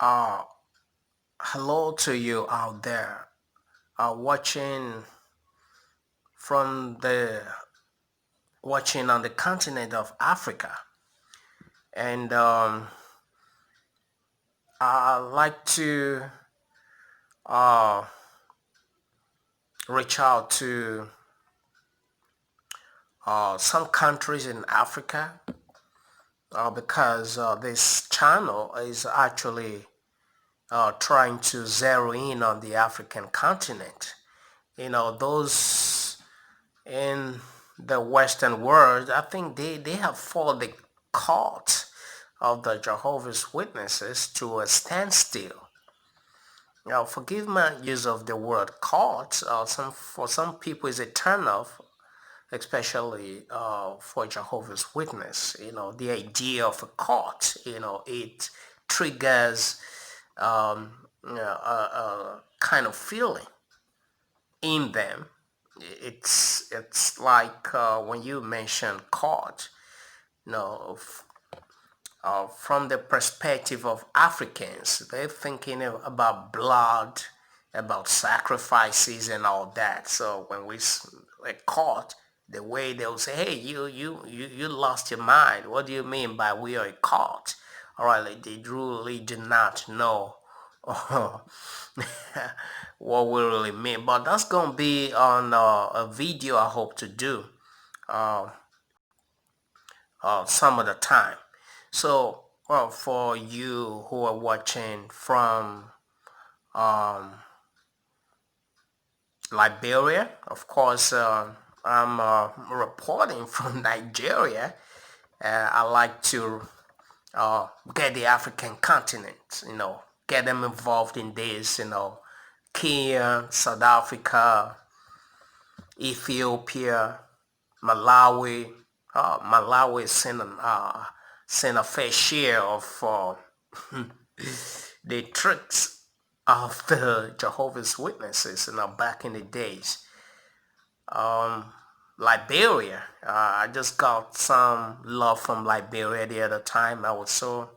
Uh, Hello to you out there, watching from the watching on the continent of Africa, and I like to uh, reach out to some countries in Africa because this channel is actually trying to zero in on the African continent. Those in the Western world, I think they have fought the cult of the Jehovah's Witnesses to a standstill. Now, forgive my use of the word cult. For some people, is a turn off, especially for Jehovah's Witness. The idea of a cult. It triggers a kind of feeling in them. It's like when you mention cult, you know, from the perspective of Africans, they're thinking about blood, about sacrifices and all that. So when we like caught, the way they'll say, "Hey, you lost your mind. What do you mean by we are caught?" All right, like they really do not know what we really mean. But that's gonna be on a video I hope to do uh, some of the time. So, well, for you who are watching from um, Liberia, of course, I'm reporting from Nigeria. I like to get the African continent, get them involved in this, Kenya, South Africa, Ethiopia, Malawi. Malawi is send a fair share of the tricks of the Jehovah's Witnesses, back in the days. Um, Liberia, I just got some love from Liberia the other time. I was so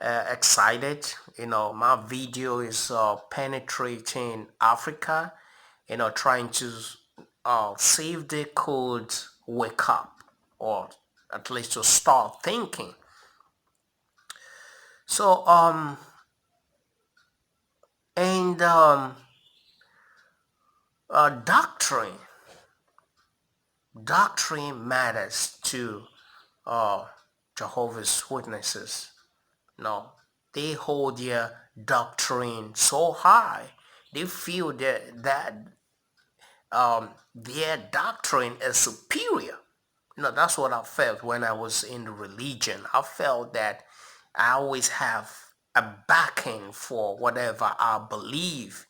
excited. My video is penetrating Africa, trying to see if they could wake up or at least to start thinking. So, and doctrine matters to uh, Jehovah's Witnesses. No, they hold their doctrine so high. They feel that their doctrine is superior. That's what I felt when I was in the religion. I felt that I always have a backing for whatever I believe,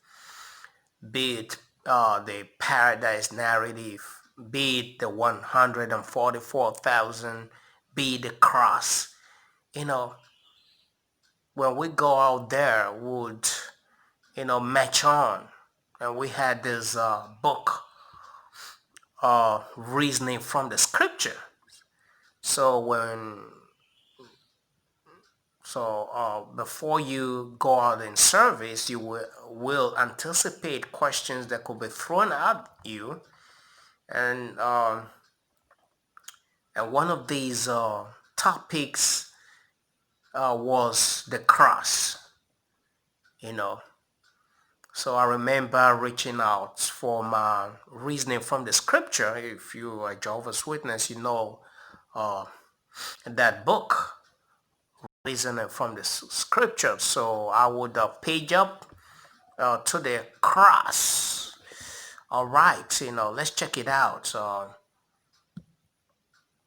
be it the paradise narrative, be it the 144,000, be it the cross. You know, when we go out there, would, match on. And we had this book, reasoning from the scripture. So before you go out in service, you will anticipate questions that could be thrown at you, and one of these topics was the cross. You know, so I remember reaching out for my reasoning from the scripture. If you are a Jehovah's Witness, that book, reasoning from the scripture. So I would page up to the cross. All right, let's check it out.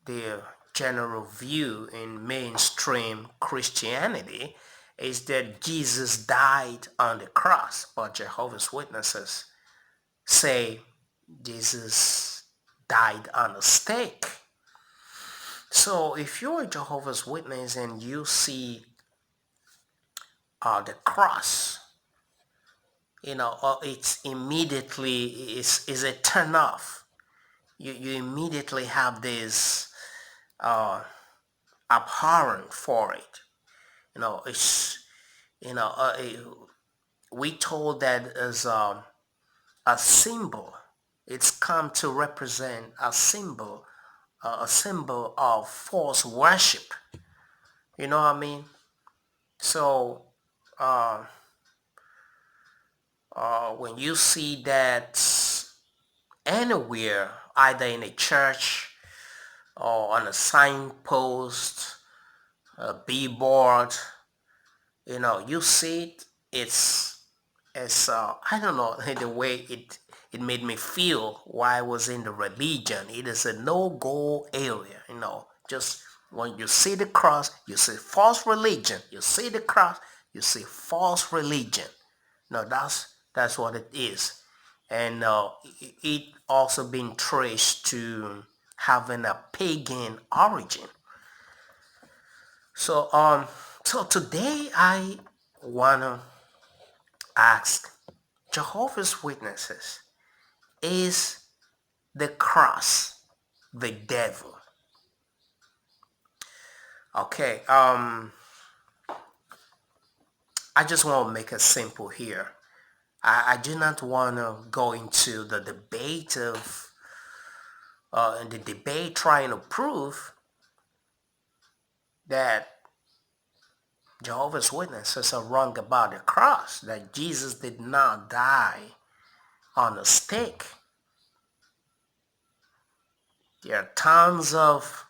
The general view in mainstream Christianity is that Jesus died on the cross, but Jehovah's Witnesses say Jesus died on a stake. So if you're a Jehovah's Witness and you see the cross, it's immediately is a turn off. You immediately have this abhorrent for it. It's You know, we told that as a symbol. It's come to represent a symbol of false worship. You know what I mean? So uh, when you see that anywhere, either in a church or on a signpost, a billboard, you know, you see it, it's I don't know the way it made me feel while I was in the religion. It is a no-go area, you know. Just when you see the cross, you see false religion. You see the cross, you see false religion. No, that's what it is, and it also been traced to having a pagan origin. So so today I wanna ask Jehovah's Witnesses, is the cross the devil? Okay, I just want to make it simple here. I do not want to go into the debate of the debate trying to prove that Jehovah's Witnesses are wrong about the cross, that Jesus did not die on a stake. There are tons of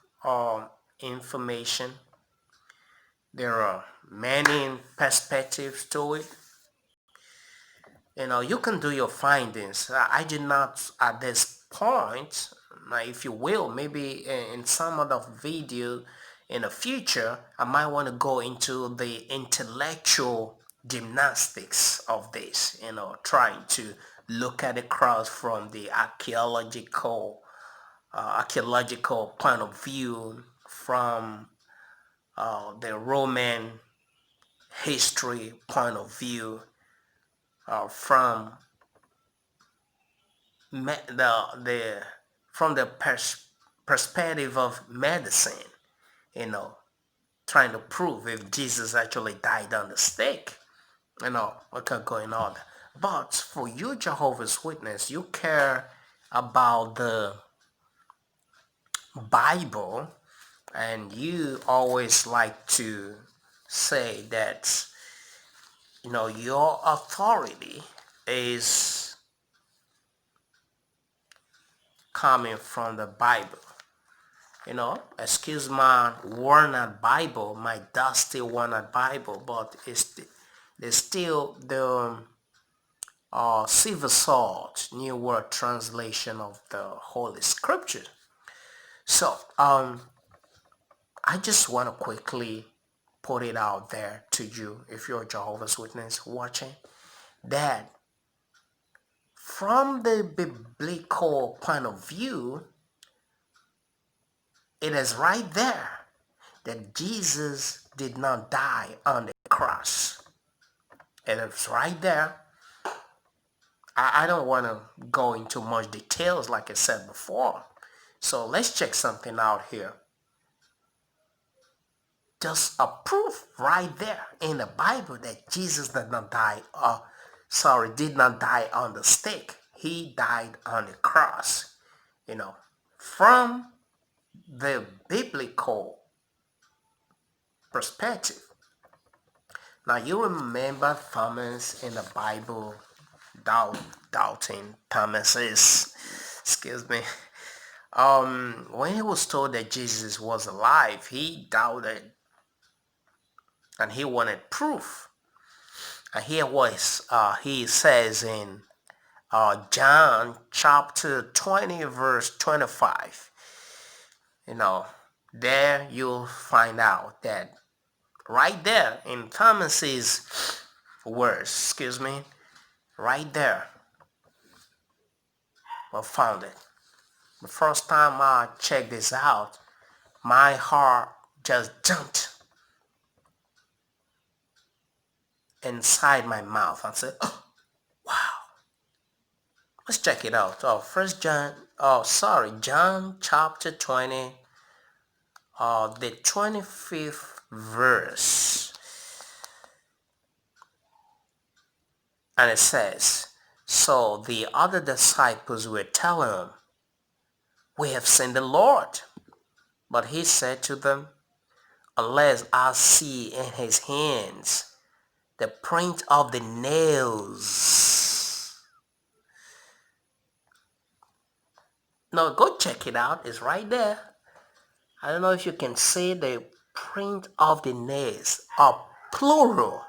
information. There are many perspectives to it. You know, you can do your findings. I did not at this point, if you will, maybe in some other video in the future, I might want to go into the intellectual gymnastics of this, you know, trying to look at the cross from the archaeological point of view, from the Roman history point of view, from the from the perspective of medicine, you know, trying to prove if Jesus actually died on the stake, you know, what going on. But for you, Jehovah's Witness, you care about the Bible, and you always like to say that, you know, your authority is coming from the Bible. You know, excuse my worn-out Bible, my dusty worn-out Bible, but there's still the Silver Sword, New World Translation of the Holy Scripture. So, I just want to quickly put it out there to you, if you're a Jehovah's Witness watching, that from the biblical point of view, it is right there that Jesus did not die on the cross. It is right there. I don't want to go into much details like I said before. So let's check something out here. Just a proof right there in the Bible that Jesus did not die, did not die on the stake. He died on the cross. You know, from the biblical perspective. Now you remember Thomas in the Bible, doubting Thomas is, excuse me. When he was told that Jesus was alive, he doubted and he wanted proof. And here was he says in John chapter 20 verse 25. You know, there you'll find out that right there in Thomas's words, right there, I found it. The first time I checked this out, my heart just jumped inside my mouth. I said, oh, wow. Let's check it out. John chapter 20, the 25th verse. And it says, so the other disciples were telling him, we have seen the Lord. But he said to them, unless I see in his hands the print of the nails. No, go check it out. It's right there. I don't know if you can see the print of the nails, or plural,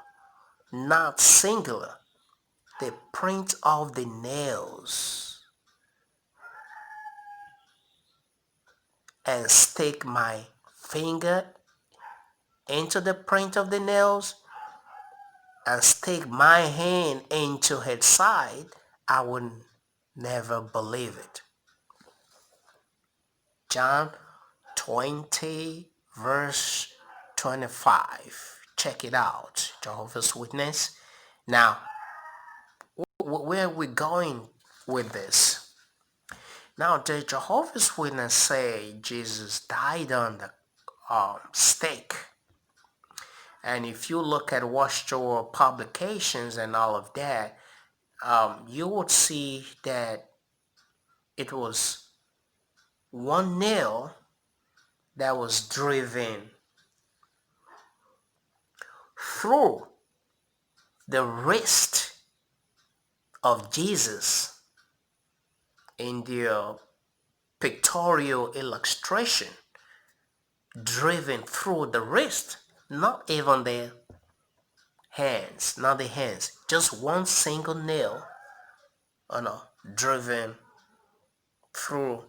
not singular. The print of the nails. And stick my finger into the print of the nails and stick my hand into his side, I would never believe it. John 20 verse 25. Check it out, Jehovah's Witness. Now, where are we going with this? Now, the Jehovah's Witness say Jesus died on the stake. And if you look at Watchtower publications and all of that, you would see that it was one nail that was driven through the wrist of Jesus in the pictorial illustration, driven through the wrist, not even the hands, not the hands, just one single nail, driven through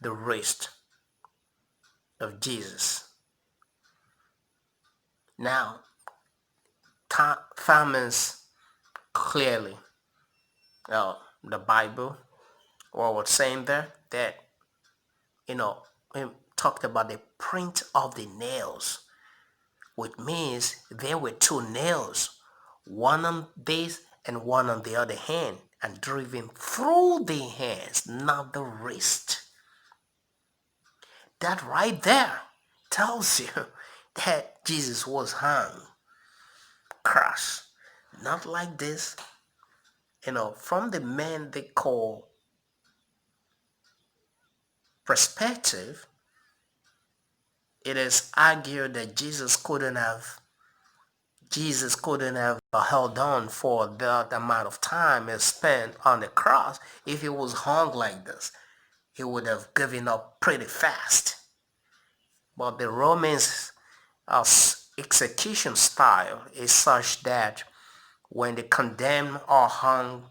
the wrist of Jesus. Now, Thomas clearly, the Bible, what was saying there, that, he talked about the print of the nails, which means there were two nails, one on this and one on the other hand, and driven through the hands, not the wrist. That right there tells you that Jesus was hung, crushed, not like this. From the medical perspective, it is argued that Jesus couldn't have held on for that amount of time he spent on the cross. If he was hung like this, he would have given up pretty fast. But the Romans' execution style is such that when the condemned are hung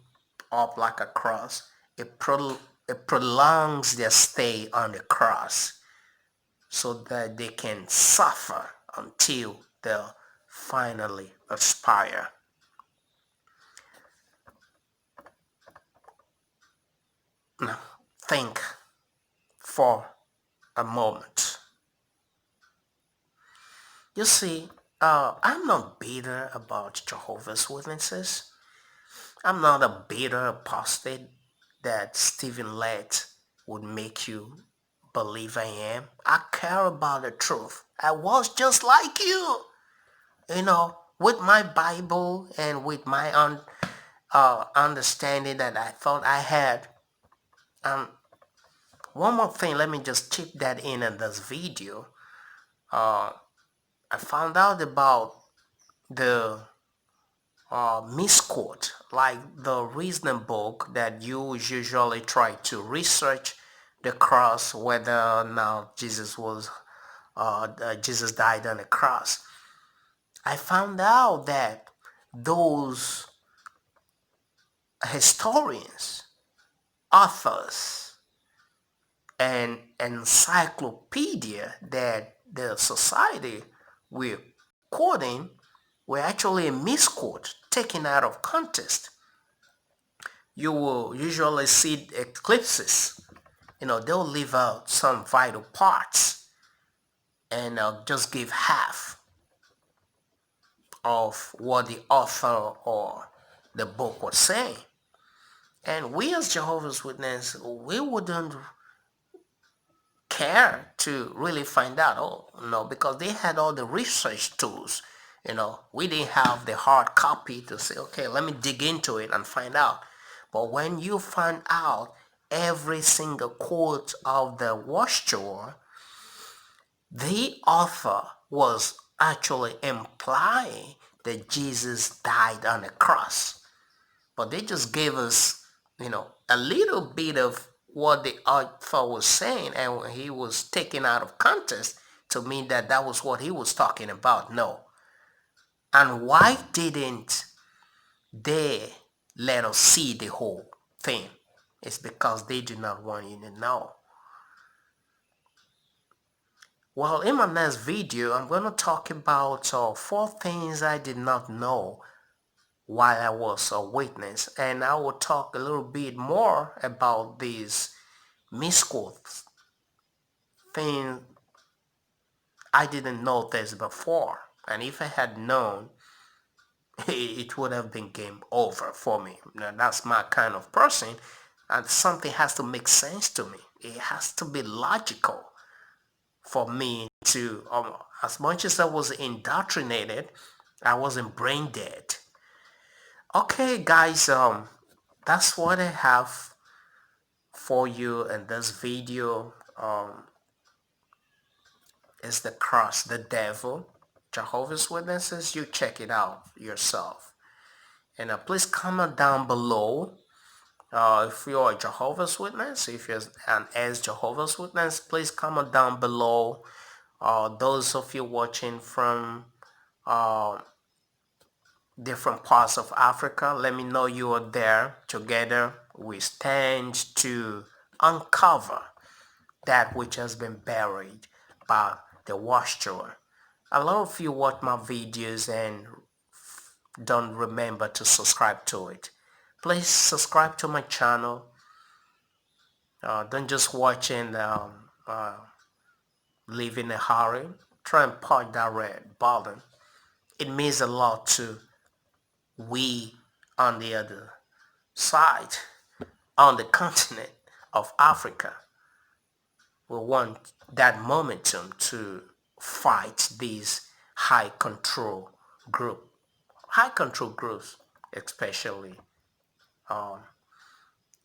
up like a cross, it prolongs their stay on the cross so that they can suffer until they finally expire. Now, think for a moment. You see, I'm not bitter about Jehovah's Witnesses. I'm not a bitter apostate that Stephen Lett would make you believe I am. I care about the truth. I was just like you, with my Bible and with my own understanding that I thought I had. One more thing, let me just chip that in this video. I found out about the Miscourt, like the reasoning book that you usually try to research the cross, whether or not Jesus died on the cross. I found out that those historians, authors, and encyclopedia that the society we're quoting were actually a misquote taken out of context. You will usually see eclipses. They'll leave out some vital parts and just give half of what the author or the book was saying. And we as Jehovah's Witness, we wouldn't care to really find out, because they had all the research tools We didn't have the hard copy to say, okay, let me dig into it and find out. But when you find out every single quote of the watchtower, the author was actually implying that Jesus died on the cross. But they just gave us, a little bit of what the author was saying, and he was taken out of context to mean that that was what he was talking about. No. And why didn't they let us see the whole thing? It's because they do not want you to know. Well, in my next video, I'm going to talk about 4 things I did not know while I was a witness. And I will talk a little bit more about these Miscourt things. I didn't know this before. And if I had known, it would have been game over for me. Now, that's my kind of person, and something has to make sense to me. It has to be logical for me to, as much as I was indoctrinated, I wasn't brain dead. Okay, guys, that's what I have for you in this video. Is the cross the devil? Jehovah's Witnesses, you check it out yourself. And please comment down below if you're a Jehovah's Witness, if you're an ex-Jehovah's Witness, please comment down below. Those of you watching from different parts of Africa, let me know you are there. Together we stand to uncover that which has been buried by the watchtower. A lot of you watch my videos and don't remember to subscribe to it. Please subscribe to my channel. Don't just watch and live in a hurry. Try and punch that red button. It means a lot to we on the other side, on the continent of Africa. We want that momentum to fight these high control groups, especially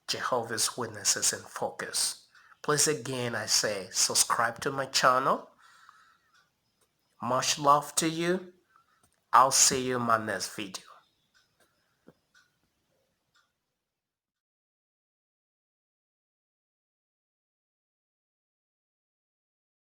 Jehovah's Witnesses in focus. Please again, I say, subscribe to my channel. Much love to you. I'll see you in my next video.